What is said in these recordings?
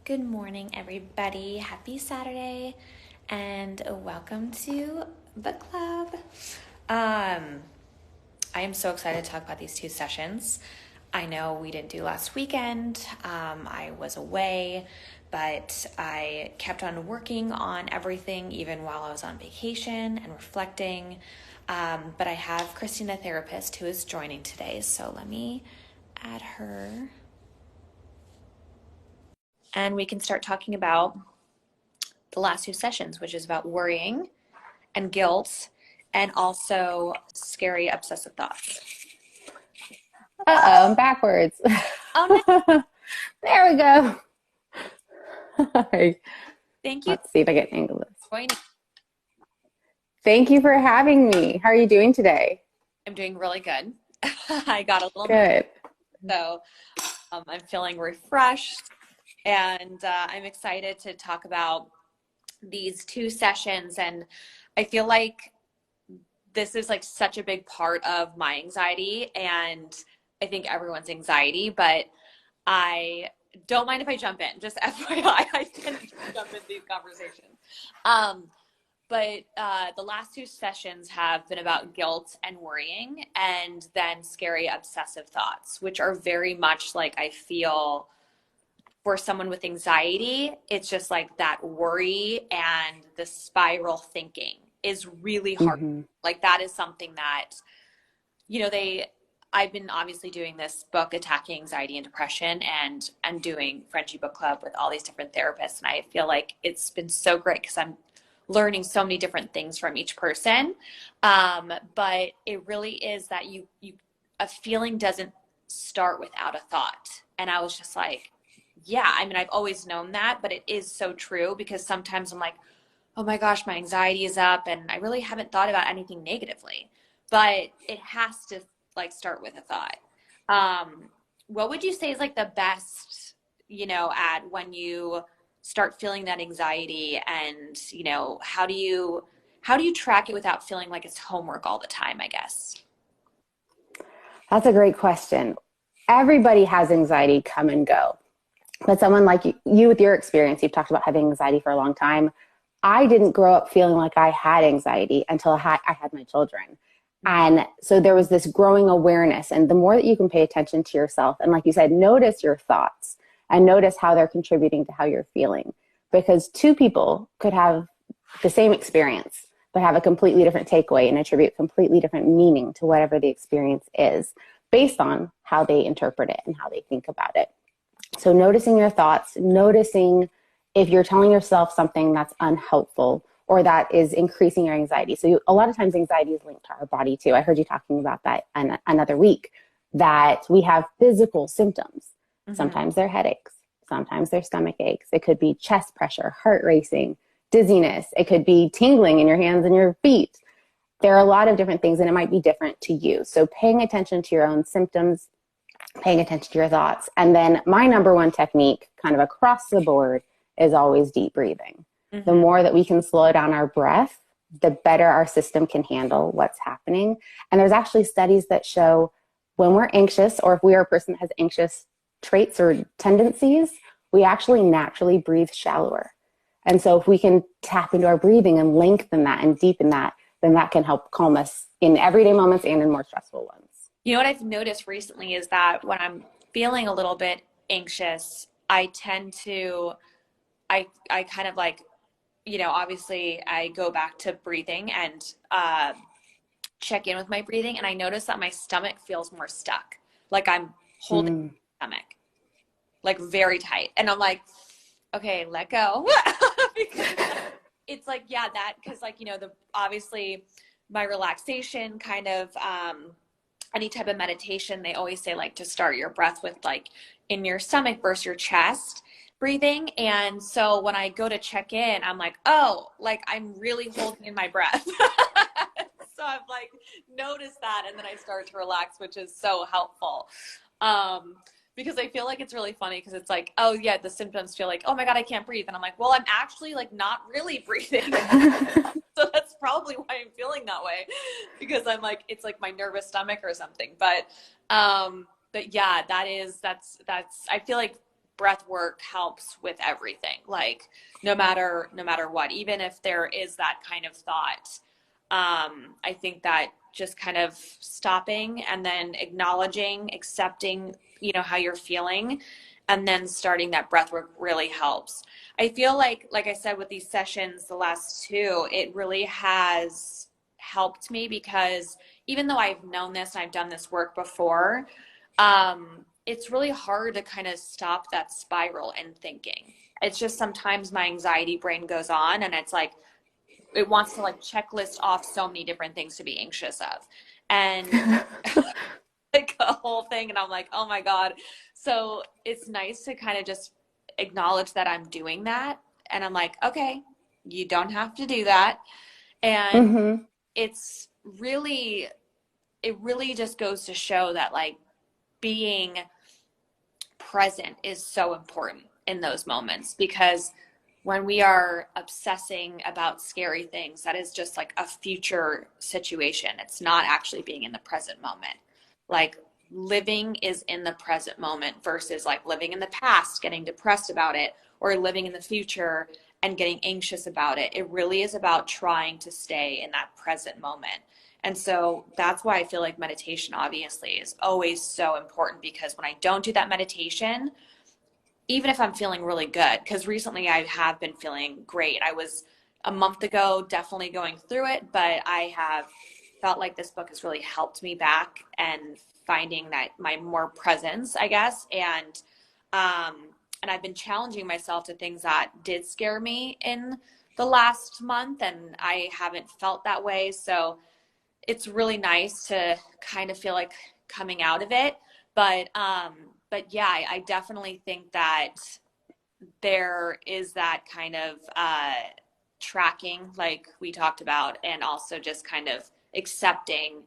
Good morning, everybody. Happy Saturday, and welcome to book club. I am so excited to talk about these two sessions. I know we didn't do last weekend. I was away, but I kept on working on everything even while I was on vacation and reflecting. But I have Christina, therapist, who is joining today, so let me add her. And we can start talking about the last two sessions, which is about worrying and guilt and also scary obsessive thoughts. Uh-oh, I'm backwards. Oh, no. There we go. All right. Thank you Let's see if I can angle this. for joining. Thank you for having me. How are you doing today? I'm doing really good. I got a little nervous, Good. so I'm feeling refreshed, and I'm excited to talk about these two sessions. And I feel like this is like such a big part of my anxiety, and I think everyone's anxiety, but I don't mind if I jump in. Just FYI, I tend to jump into these conversations. But the last two sessions have been about guilt and worrying, and then scary obsessive thoughts, which are very much like, I feel for someone with anxiety, it's just like that worry and the spiral thinking is really hard. Mm-hmm. Like that is something that, I've been obviously doing this book, Attacking Anxiety and Depression, and doing Frenshe book club with all these different therapists. And I feel like it's been so great because I'm learning so many different things from each person. But it really is that a feeling doesn't start without a thought. And I was just like, yeah, I mean, I've always known that, but it is so true because sometimes I'm like, oh my gosh, my anxiety is up and I really haven't thought about anything negatively, but it has to like start with a thought. What would you say is like the best, at when you start feeling that anxiety, and, how do you track it without feeling like it's homework all the time, I guess? That's a great question. Everybody has anxiety come and go. But someone like you with your experience, you've talked about having anxiety for a long time. I didn't grow up feeling like I had anxiety until I had my children. And so there was this growing awareness. And the more that you can pay attention to yourself, and like you said, notice your thoughts and notice how they're contributing to how you're feeling. Because two people could have the same experience, but have a completely different takeaway and attribute completely different meaning to whatever the experience is based on how they interpret it and how they think about it. So noticing your thoughts, noticing if you're telling yourself something that's unhelpful or that is increasing your anxiety. So a lot of times anxiety is linked to our body too. I heard you talking about that another week, that we have physical symptoms. Mm-hmm. Sometimes they're headaches. Sometimes they're stomach aches. It could be chest pressure, heart racing, dizziness. It could be tingling in your hands and your feet. There are a lot of different things, and it might be different to you. So paying attention to your own symptoms, paying attention to your thoughts. And then my number one technique kind of across the board is always deep breathing. Mm-hmm. The more that we can slow down our breath, the better our system can handle what's happening. And there's actually studies that show when we're anxious, or if we are a person that has anxious traits or tendencies, we actually naturally breathe shallower. And so if we can tap into our breathing and lengthen that and deepen that, then that can help calm us in everyday moments and in more stressful ones. You know what I've noticed recently is that when I'm feeling a little bit anxious, I tend to, I kind of like, obviously I go back to breathing and check in with my breathing. And I notice that my stomach feels more stuck. Like I'm holding my stomach, like very tight. And I'm like, okay, let go. Because it's like, yeah, cause like, obviously my relaxation kind of, any type of meditation, they always say like to start your breath with like in your stomach versus your chest breathing. And so when I go to check in, I'm like, oh, like I'm really holding in my breath. So I've like noticed that, and then I start to relax, which is so helpful. Because I feel like it's really funny because it's like, oh yeah, the symptoms feel like, oh my God, I can't breathe. And I'm like, well, I'm actually like not really breathing. So that's probably why I'm feeling that way, because I'm like, it's like my nervous stomach or something. But yeah, that's, I feel like breath work helps with everything. Like no matter what, even if there is that kind of thought, I think that just kind of stopping and then acknowledging, accepting, how you're feeling, and then starting that breath work really helps. I feel like I said, with these sessions, the last two, it really has helped me because even though I've known this and I've done this work before, it's really hard to kind of stop that spiral in thinking. It's just sometimes my anxiety brain goes on and it's like, it wants to like checklist off so many different things to be anxious of. And like a whole thing. And I'm like, oh my God. So it's nice to kind of just acknowledge that I'm doing that. And I'm like, okay, you don't have to do that. And Mm-hmm. it's really, it really just goes to show that like being present is so important in those moments, because when we are obsessing about scary things, that is just like a future situation. It's not actually being in the present moment. Like living is in the present moment versus like living in the past, getting depressed about it, or living in the future and getting anxious about it. It really is about trying to stay in that present moment. And so that's why I feel like meditation obviously is always so important, because when I don't do that meditation, even if I'm feeling really good, because recently I have been feeling great. I was a month ago definitely going through it, but I have felt like this book has really helped me back and finding that my more presence, I guess. And I've been challenging myself to things that did scare me in the last month, and I haven't felt that way. So it's really nice to kind of feel like coming out of it. But yeah, I definitely think that there is that kind of tracking, like we talked about, and also just kind of accepting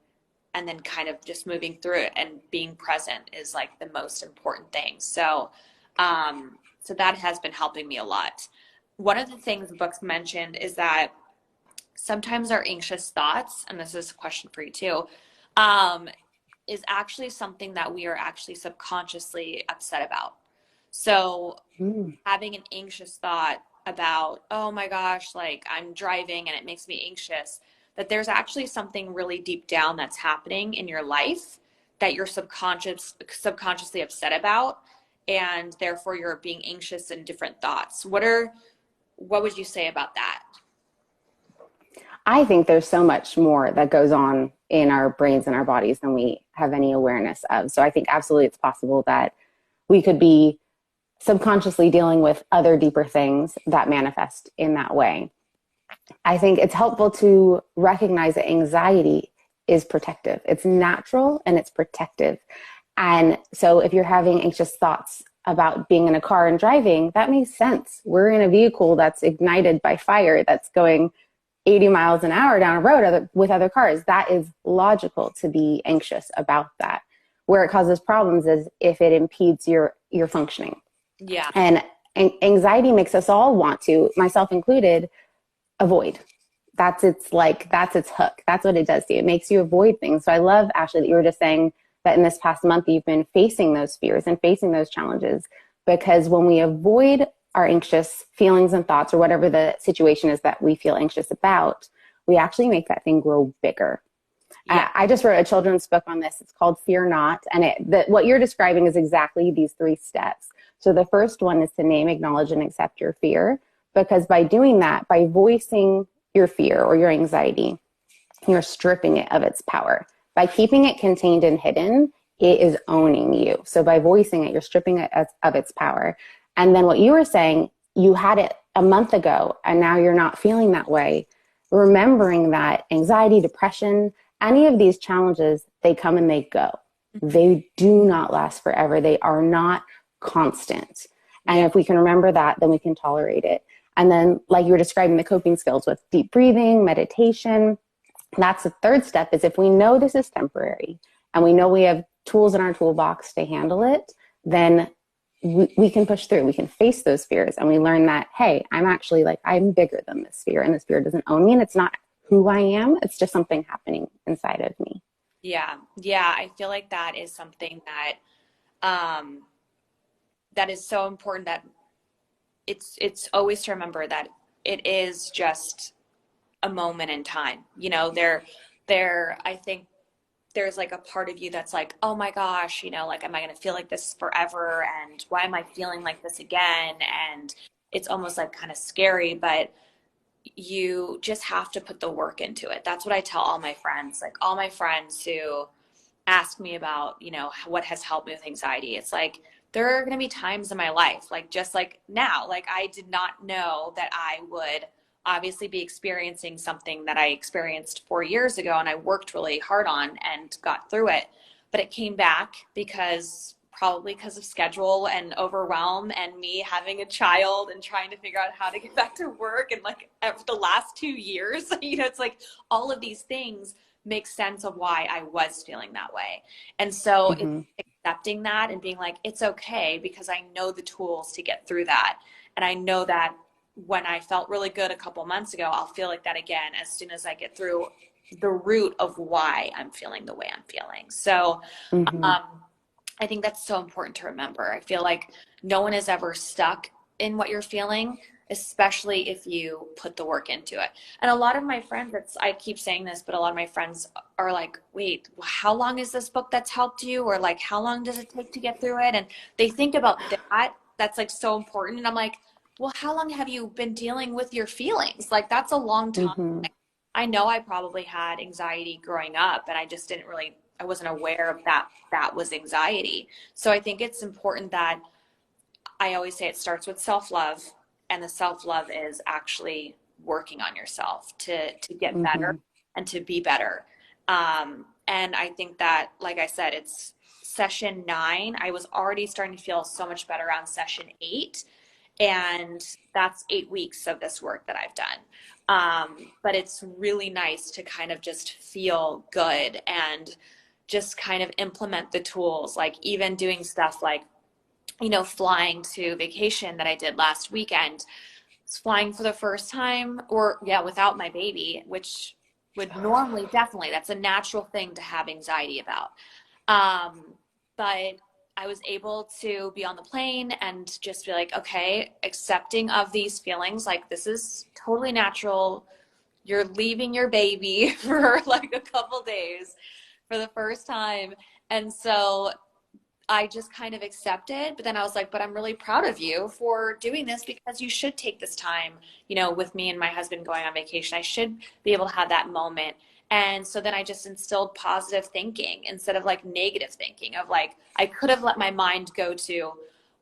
and then kind of just moving through it and being present is like the most important thing. So that has been helping me a lot. One of the things the book's mentioned is that sometimes our anxious thoughts, and this is a question for you too, um, is actually something that we are actually subconsciously upset about. So Mm. having an anxious thought about, oh my gosh, like I'm driving and it makes me anxious, that there's actually something really deep down that's happening in your life that you're subconsciously upset about, and therefore you're being anxious in different thoughts. What would you say about that? I think there's so much more that goes on in our brains and our bodies than we have any awareness of. So I think absolutely it's possible that we could be subconsciously dealing with other deeper things that manifest in that way. I think it's helpful to recognize that anxiety is protective. It's natural and it's protective. And so if you're having anxious thoughts about being in a car and driving, that makes sense. We're in a vehicle that's ignited by fire that's going 80 miles an hour down a road with other cars. That is logical to be anxious about that. Where it causes problems is if it impedes your functioning. Yeah. And anxiety makes us all want to, myself included, avoid. That's its hook. That's what it does to you. It makes you avoid things. So I love, Ashley, that you were just saying that in this past month, you've been facing those fears and facing those challenges, because when we avoid our anxious feelings and thoughts, or whatever the situation is that we feel anxious about, we actually make that thing grow bigger. Yeah. I just wrote a children's book on this. It's called Fear Not. And what you're describing is exactly these 3 steps. So the first one is to name, acknowledge, and accept your fear. Because by doing that, by voicing your fear or your anxiety, you're stripping it of its power. By keeping it contained and hidden, it is owning you. So by voicing it, you're stripping it of its power. And then what you were saying, you had it a month ago and now you're not feeling that way. Remembering that anxiety, depression, any of these challenges, they come and they go. They do not last forever. They are not constant. And if we can remember that, then we can tolerate it. And then, like you were describing, the coping skills with deep breathing, meditation, that's the third step, is if we know this is temporary and we know we have tools in our toolbox to handle it, then we can push through. We can face those fears, and we learn that, hey, I'm bigger than this fear, and this fear doesn't own me, and it's not who I am. It's just something happening inside of me. Yeah. Yeah. I feel like that is something that that is so important, that it's always to remember that it is just a moment in time. You know, I think there's like a part of you that's like, oh my gosh, you know, like, am I going to feel like this forever? And why am I feeling like this again? And it's almost like kind of scary, but you just have to put the work into it. That's what I tell all my friends, like all my friends who ask me about, you know, what has helped me with anxiety. It's like, there are going to be times in my life, like just like now, like I did not know that I would obviously be experiencing something that I experienced 4 years ago and I worked really hard on and got through it. But it came back because probably because of schedule and overwhelm and me having a child and trying to figure out how to get back to work. And like the last 2 years, you know, it's like all of these things make sense of why I was feeling that way. And so it's accepting that and being like, it's okay, because I know the tools to get through that. And I know that when I felt really good a couple months ago, I'll feel like that again as soon as I get through the root of why I'm feeling the way I'm feeling. So I think that's so important to remember. I feel like no one is ever stuck in what you're feeling, especially if you put the work into it. And a lot of my friends, I keep saying this, but a lot of my friends are like, wait, how long is this book that's helped you? Or like, how long does it take to get through it? And they think about that. That's like so important. And I'm like, well, how long have you been dealing with your feelings? Like, that's a long time. Like, I know I probably had anxiety growing up, and I just I wasn't aware of that was anxiety. So I think it's important that I always say it starts with self-love, and the self-love is actually working on yourself to get better and to be better. And I think that, like I said, it's session 9. I was already starting to feel so much better on session 8. And that's 8 weeks of this work that I've done. But it's really nice to kind of just feel good and just kind of implement the tools, like even doing stuff like, you know, flying to vacation that I did last weekend. Flying for the first time, or yeah, without my baby, which would normally, definitely, that's a natural thing to have anxiety about. But I was able to be on the plane and just be like, okay, accepting of these feelings, like this is totally natural. You're leaving your baby for like a couple days for the first time. And so I just kind of accepted, but then I was like, but I'm really proud of you for doing this, because you should take this time, you know, with me and my husband going on vacation. I should be able to have that moment. And so then I just instilled positive thinking instead of like negative thinking of like, I could have let my mind go to,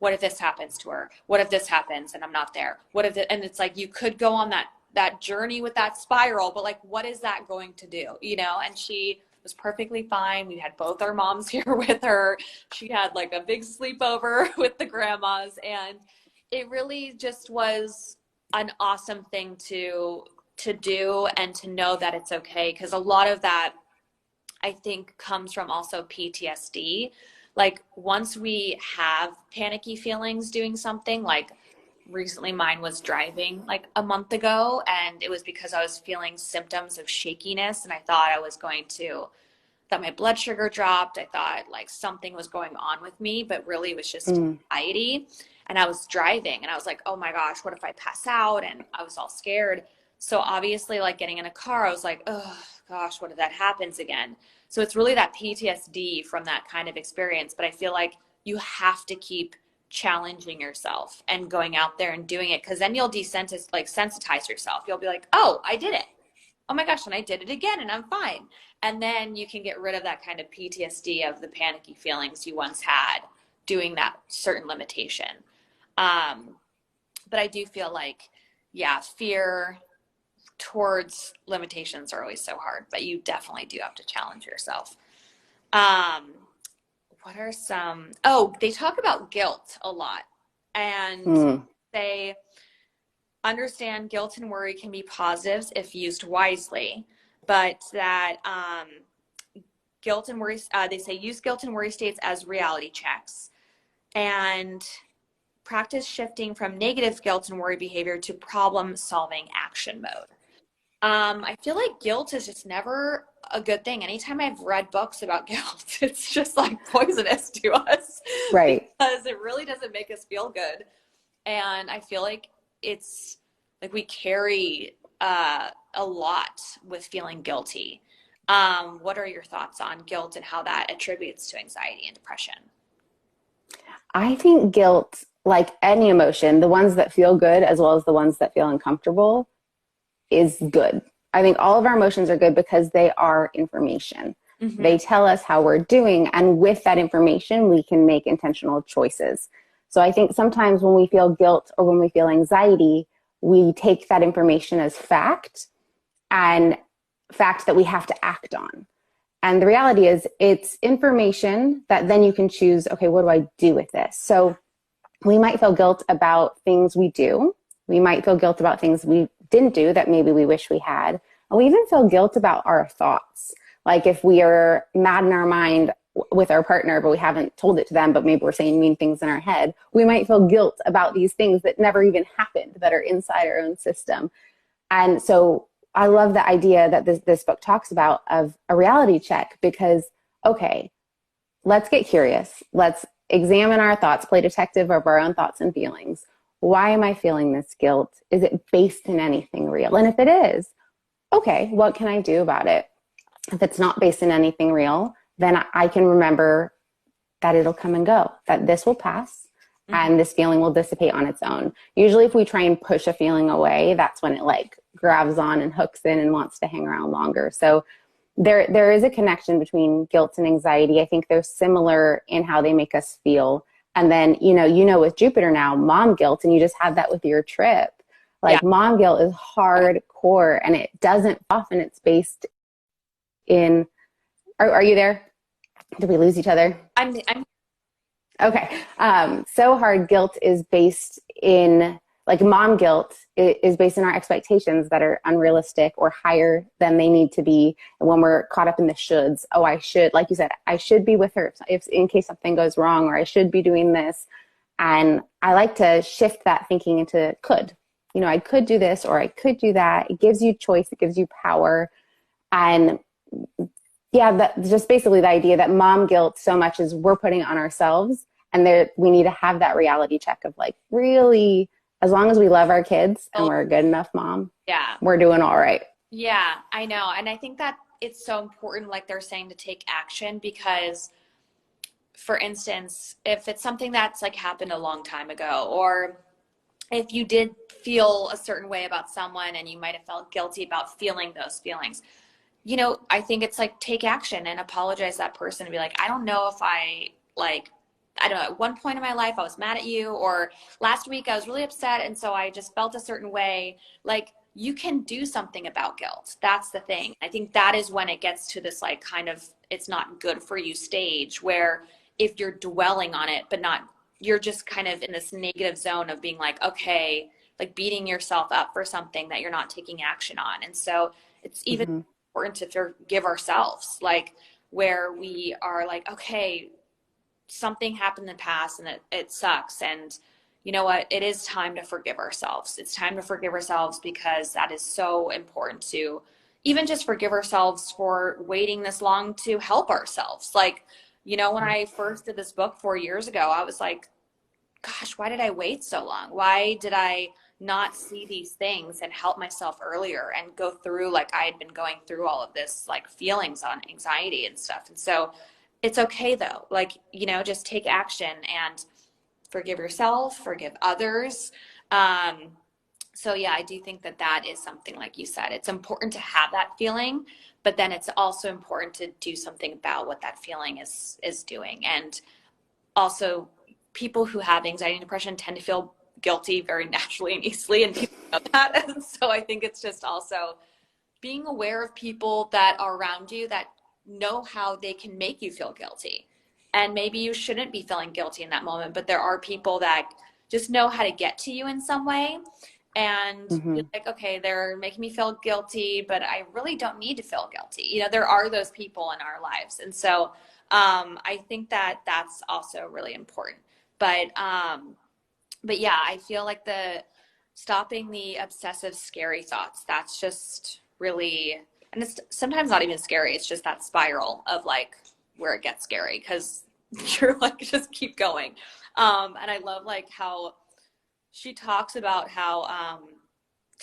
what if this happens to her? What if this happens and I'm not there? What if and it's like, you could go on that journey with that spiral, but like, what is that going to do? You know? And she was perfectly fine. We had both our moms here with her. She had like a big sleepover with the grandmas, and it really just was an awesome thing to do, and to know that it's okay, because a lot of that I think comes from also PTSD. Like once we have panicky feelings doing something, like recently mine was driving like a month ago, and it was because I was feeling symptoms of shakiness, and I thought I was going to that my blood sugar dropped. I thought like something was going on with me, but really it was just anxiety. And I was driving and I was like, oh my gosh, what if I pass out? And I was all scared. So obviously, like getting in a car, I was like, oh gosh, what if that happens again? So it's really that PTSD from that kind of experience. But I feel like you have to keep challenging yourself and going out there and doing it, because then you'll sensitize yourself. You'll be like, oh, I did it. Oh my gosh, and I did it again and I'm fine. And then you can get rid of that kind of PTSD of the panicky feelings you once had doing that certain limitation. But I do feel like, yeah, fear towards limitations are always so hard, but you definitely do have to challenge yourself. What are they talk about guilt a lot, and they understand guilt and worry can be positives if used wisely, but that guilt and worry, they say use guilt and worry states as reality checks, and practice shifting from negative guilt and worry behavior to problem solving action mode. I feel like guilt is just never a good thing. Anytime I've read books about guilt, it's just like poisonous to us Right. because it really doesn't make us feel good. And I feel like it's like we carry a lot with feeling guilty. What are your thoughts on guilt and how that attributes to anxiety and depression? I think guilt, like any emotion, the ones that feel good as well as the ones that feel uncomfortable, is good. I think all of our emotions are good because they are information. Mm-hmm. They tell us how we're doing. And with that information, we can make intentional choices. So I think sometimes when we feel guilt or when we feel anxiety, we take that information as fact and fact that we have to act on. And the reality is, it's information that then you can choose, okay, what do I do with this? So we might feel guilt about things we do. We might feel guilt about things we didn't do that maybe we wish we had. And we even feel guilt about our thoughts. Like if we are mad in our mind with our partner, but we haven't told it to them, but maybe we're saying mean things in our head, we might feel guilt about these things that never even happened, that are inside our own system. And so I love the idea that this book talks about of a reality check because, okay, let's get curious. Let's examine our thoughts, play detective of our own thoughts and feelings. Why am I feeling this guilt? Is it based in anything real? And if it is, okay, what can I do about it? If it's not based in anything real, then I can remember that it'll come and go, that this will pass and this feeling will dissipate on its own. Usually if we try and push a feeling away, that's when it like grabs on and hooks in and wants to hang around longer. So there is a connection between guilt and anxiety. I think they're similar in how they make us feel. And then, with Jupiter now, mom guilt, and you just had that with your trip. Yeah. Like mom guilt is hardcore and it doesn't often it's based in, are you there? Did we lose each other? I'm Okay. So hard guilt is based in, like mom guilt is based in our expectations that are unrealistic or higher than they need to be. And when we're caught up in the shoulds, oh, I should, like you said, I should be with her if in case something goes wrong, or I should be doing this. And I like to shift that thinking into could. I could do this or I could do that. It gives you choice. It gives you power. And yeah, that just basically the idea that mom guilt so much is we're putting it on ourselves, and there we need to have that reality check of like, really, as long as we love our kids and we're a good enough mom, yeah. we're doing all right. Yeah, I know. And I think that it's so important, like they're saying, to take action because, for instance, if it's something that's like happened a long time ago, or if you did feel a certain way about someone and you might have felt guilty about feeling those feelings, I think it's like take action and apologize to that person and be like, I don't know if I don't know, at one point in my life I was mad at you, or last week I was really upset and so I just felt a certain way. Like you can do something about guilt. That's the thing. I think that is when it gets to this like kind of it's not good for you stage where if you're dwelling on it, but not, you're just kind of in this negative zone of being like, okay, like beating yourself up for something that you're not taking action on. And so it's even important to forgive ourselves, like where we are like, okay, something happened in the past and it sucks. And you know what? It is time to forgive ourselves. It's time to forgive ourselves because that is so important to even just forgive ourselves for waiting this long to help ourselves. Like, when I first did this book 4 years ago, I was like, gosh, why did I wait so long? Why did I not see these things and help myself earlier and go through like I had been going through all of this like feelings on anxiety and stuff. And so it's okay though. Like, just take action and forgive yourself, forgive others. So yeah, I do think that is something, like you said, it's important to have that feeling, but then it's also important to do something about what that feeling is doing. And also people who have anxiety and depression tend to feel guilty very naturally and easily, and people know that. And so I think it's just also being aware of people that are around you that know how they can make you feel guilty. And maybe you shouldn't be feeling guilty in that moment, but there are people that just know how to get to you in some way. And you're like, okay, they're making me feel guilty, but I really don't need to feel guilty. There are those people in our lives. And so I think that that's also really important. But yeah, I feel like stopping the obsessive, scary thoughts, that's just really And it's sometimes not even scary. It's just that spiral of like where it gets scary because you're like, just keep going. And I love like how she talks about how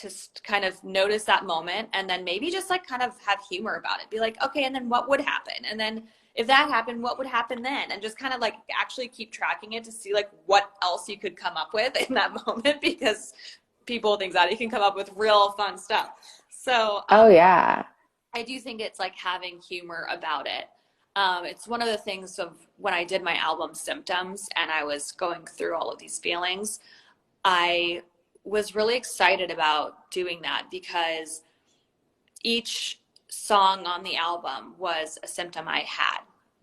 just kind of notice that moment and then maybe just like kind of have humor about it. Be like, okay, and then what would happen? And then if that happened, what would happen then? And just kind of like actually keep tracking it to see like what else you could come up with in that moment, because people with anxiety can come up with real fun stuff. So Oh yeah. I do think it's like having humor about it. It's one of the things of when I did my album Symptoms and I was going through all of these feelings, I was really excited about doing that because each song on the album was a symptom I had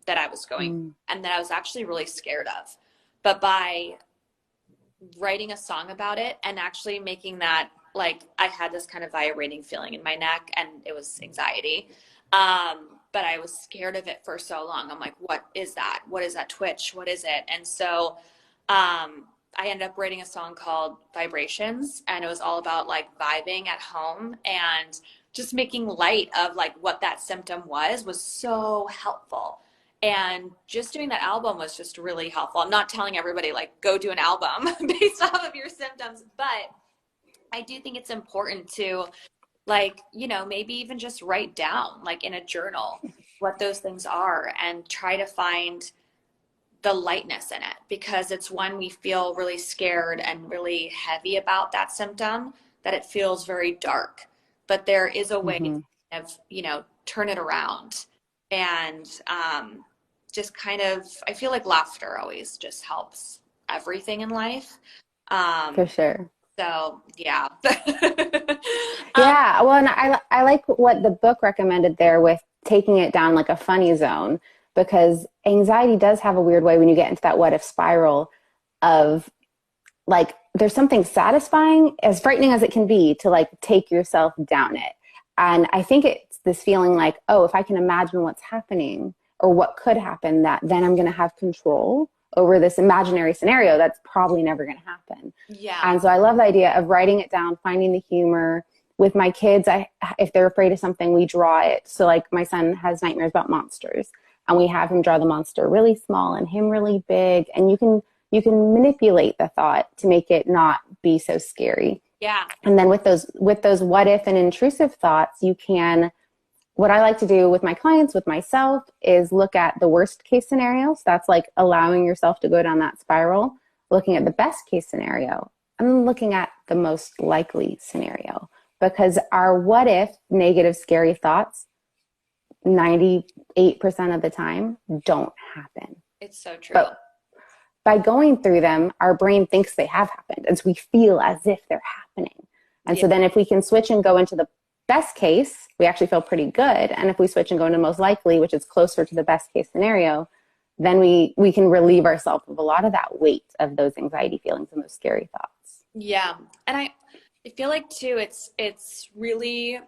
that I was going and that I was actually really scared of. But by writing a song about it and actually making that, like, I had this kind of vibrating feeling in my neck and it was anxiety. But I was scared of it for so long. I'm like, what is that? What is that twitch? What is it? And so I ended up writing a song called Vibrations, and it was all about like vibing at home and just making light of like what that symptom was so helpful. And just doing that album was just really helpful. I'm not telling everybody like go do an album based off of your symptoms, but I do think it's important to, like, you know, maybe even just write down like in a journal what those things are and try to find the lightness in it, because it's when we feel really scared and really heavy about that symptom that it feels very dark. But there is a way to kind of, you know, turn it around and just kind of, I feel like laughter always just helps everything in life. For Um, sure. so yeah. Yeah, well, and I like what the book recommended there with taking it down like a funny zone, because anxiety does have a weird way when you get into that what if spiral of like there's something satisfying, as frightening as it can be, to like take yourself down it. And I think it's this feeling like, oh, if I can imagine what's happening or what could happen, that then I'm going to have control over this imaginary scenario that's probably never going to happen. Yeah. And so I love the idea of writing it down, finding the humor. With my kids, if they're afraid of something, we draw it. So like my son has nightmares about monsters, and we have him draw the monster really small and him really big. And you can manipulate the thought to make it not be so scary. Yeah. And then with those what if and intrusive thoughts, you can, what I like to do with my clients, with myself, is look at the worst case scenarios. That's like allowing yourself to go down that spiral, looking at the best case scenario, and looking at the most likely scenario. Because our what if negative, scary thoughts, 98% of the time, don't happen. It's so true. But by going through them, our brain thinks they have happened. And so we feel as if they're happening. And so then if we can switch and go into the best case, we actually feel pretty good. And if we switch and go into most likely, which is closer to the best case scenario, then we can relieve ourselves of a lot of that weight of those anxiety feelings and those scary thoughts. Yeah. And I feel like too, it's really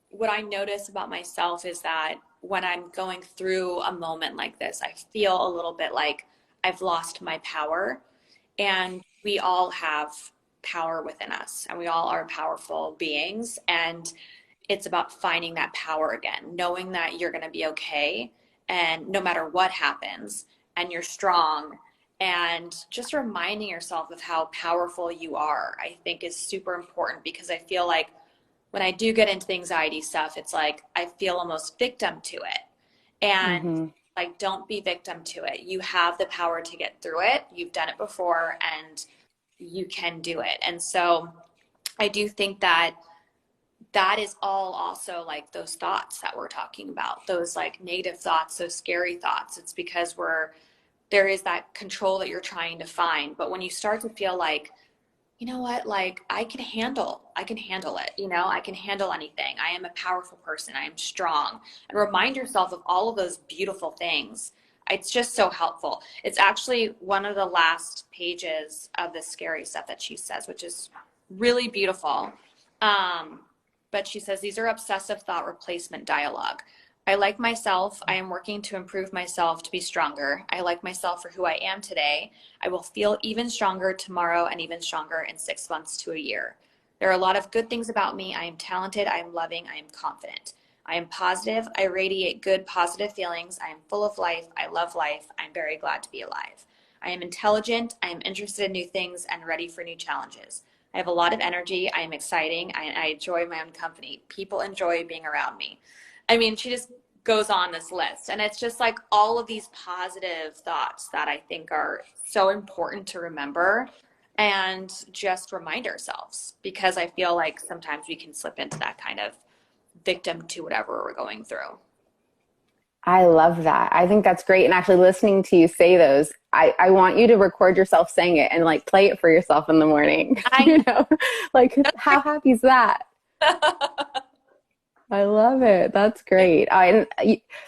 what I notice about myself is that when I'm going through a moment like this, I feel a little bit like I've lost my power. And we all have power within us, and we all are powerful beings. And it's about finding that power again, knowing that you're going to be okay. And no matter what happens, and you're strong, and just reminding yourself of how powerful you are, I think is super important, because I feel like when I do get into the anxiety stuff, it's like I feel almost victim to it. And like, don't be victim to it. You have the power to get through it. You've done it before and you can do it. And so I do think that that is all also like those thoughts that we're talking about, those like negative thoughts, those scary thoughts. It's because there is that control that you're trying to find. But when you start to feel like, you know what, like I can handle it. You know, I can handle anything. I am a powerful person. I am strong. And remind yourself of all of those beautiful things. It's just so helpful. It's actually one of the last pages of the scary stuff that she says, which is really beautiful. But she says, these are obsessive thought replacement dialogue. I like myself. I am working to improve myself to be stronger. I like myself for who I am today. I will feel even stronger tomorrow and even stronger in 6 months to a year. There are a lot of good things about me. I am talented. I am loving. I am confident. I am positive. I radiate good, positive feelings. I am full of life. I love life. I'm very glad to be alive. I am intelligent. I am interested in new things and ready for new challenges. I have a lot of energy. I am exciting. I enjoy my own company. People enjoy being around me. I mean, she just goes on this list. And it's just like all of these positive thoughts that I think are so important to remember and just remind ourselves, because I feel like sometimes we can slip into that kind of victim to whatever we're going through. I love that. I think that's great. And actually listening to you say those, I want you to record yourself saying it and like play it for yourself in the morning. I Like how happy is that? I love it. That's great.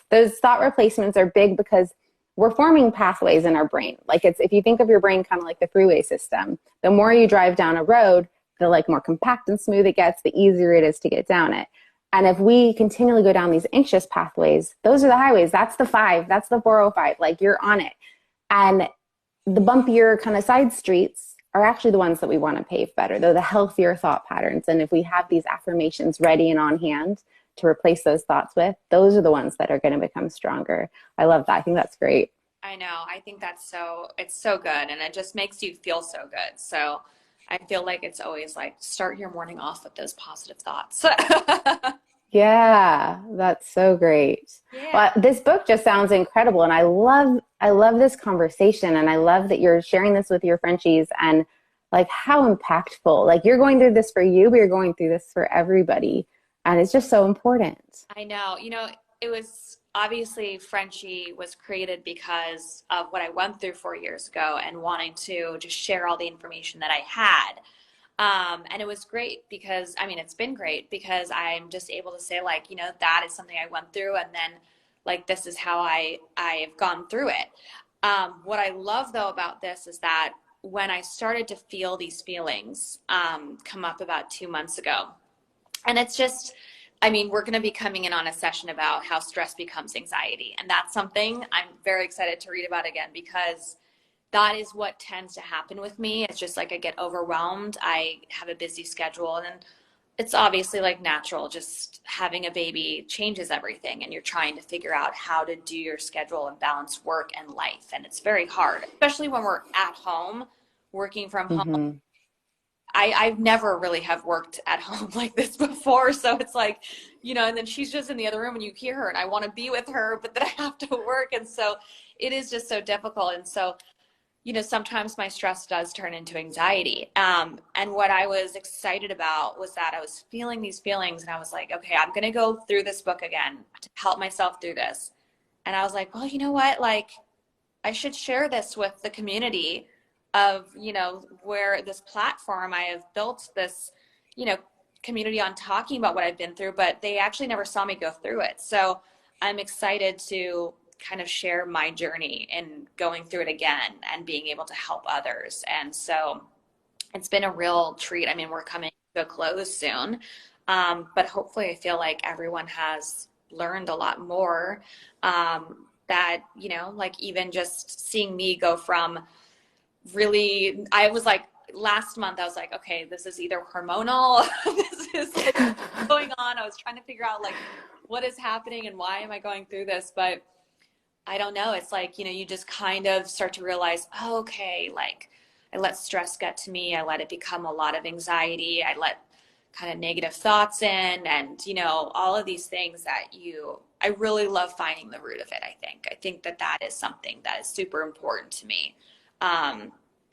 Those thought replacements are big because we're forming pathways in our brain. Like if you think of your brain kind of like the freeway system, the more you drive down a road, the like more compact and smooth it gets, the easier it is to get down it. And if we continually go down these anxious pathways, those are the highways. That's the 5. That's the 405. Like you're on it. And the bumpier kind of side streets are actually the ones that we want to pave better. They're the healthier thought patterns. And if we have these affirmations ready and on hand to replace those thoughts with, those are the ones that are going to become stronger. I love that. I think that's great. I know. I think it's so good. And it just makes you feel so good. So I feel like it's always like start your morning off with those positive thoughts. Yeah, that's so great. Yeah. Well, this book just sounds incredible. And I love this conversation. And I love that you're sharing this with your Frenchies and like how impactful, like you're going through this for you, but you're going through this for everybody. And it's just so important. I know. It was obviously Frenshe was created because of what I went through 4 years ago and wanting to just share all the information that I had. And it was great because, I mean, it's been great because I'm just able to say like, that is something I went through. And then like, this is how I've gone through it. What I love though about this is that when I started to feel these feelings, come up about 2 months ago, and it's just, I mean, we're going to be coming in on a session about how stress becomes anxiety. And that's something I'm very excited to read about again, because that is what tends to happen with me. It's just like I get overwhelmed. I have a busy schedule, and it's obviously like natural. Just having a baby changes everything, and you're trying to figure out how to do your schedule and balance work and life. And it's very hard, especially when we're at home, working from home. Mm-hmm. I've never really have worked at home like this before. So it's like, and then she's just in the other room and you hear her and I want to be with her, but then I have to work. And so it is just so difficult. And so, sometimes my stress does turn into anxiety. And what I was excited about was that I was feeling these feelings and I was like, okay, I'm going to go through this book again to help myself through this. And I was like, well, you know what? Like I should share this with the community of, where this platform, I have built this, community on talking about what I've been through, but they actually never saw me go through it. So I'm excited to kind of share my journey in going through it again and being able to help others. And so it's been a real treat. I mean, we're coming to a close soon, but hopefully I feel like everyone has learned a lot more, that, like even just seeing me go from really, I was like, last month, I was like, okay, this is either hormonal, this is going on. I was trying to figure out like, what is happening and why am I going through this? But I don't know. It's like, you just kind of start to realize, oh, okay, like I let stress get to me. I let it become a lot of anxiety. I let kind of negative thoughts in and, all of these things that I really love finding the root of it. I think that is something that is super important to me.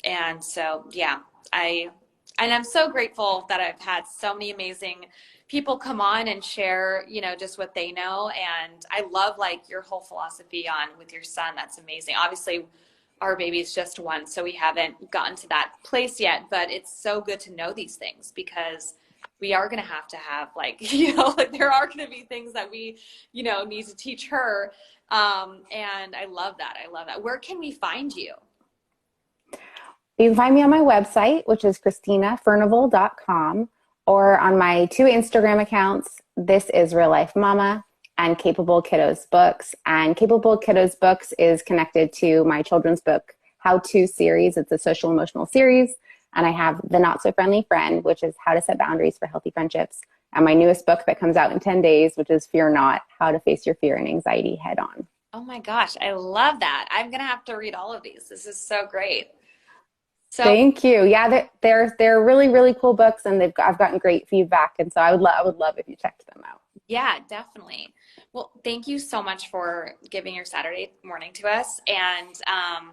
And so, yeah, I'm so grateful that I've had so many amazing people come on and share, just what they know. And I love like your whole philosophy on with your son. That's amazing. Obviously our baby's just one, so we haven't gotten to that place yet, but it's so good to know these things because we are going to have like, like there are going to be things that we, need to teach her. And I love that. Where can we find you? You can find me on my website, which is ChristinaFurnival.com, or on my 2 Instagram accounts. This is Real Life Mama and Capable Kiddos Books. And Capable Kiddos Books is connected to my children's book how-to series. It's a social emotional series. And I have The Not So Friendly Friend, which is how to set boundaries for healthy friendships. and my newest book that comes out in 10 days, which is Fear Not: How to Face Your Fear and Anxiety Head On. Oh my gosh, I love that. I'm gonna have to read all of these. This is so great. So Thank you. Yeah, they're really really cool books, and I've gotten great feedback, and so I would love if you checked them out. yeah, definitely. Well, thank you so much for giving your Saturday morning to us. And I'm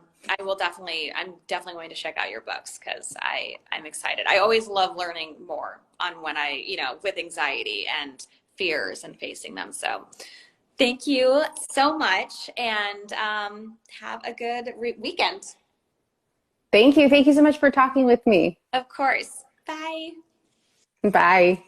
definitely going to check out your books because I'm excited. I always love learning more on when with anxiety and fears and facing them. So thank you so much and have a good weekend. Thank you. Thank you so much for talking with me. Of course. Bye. Bye.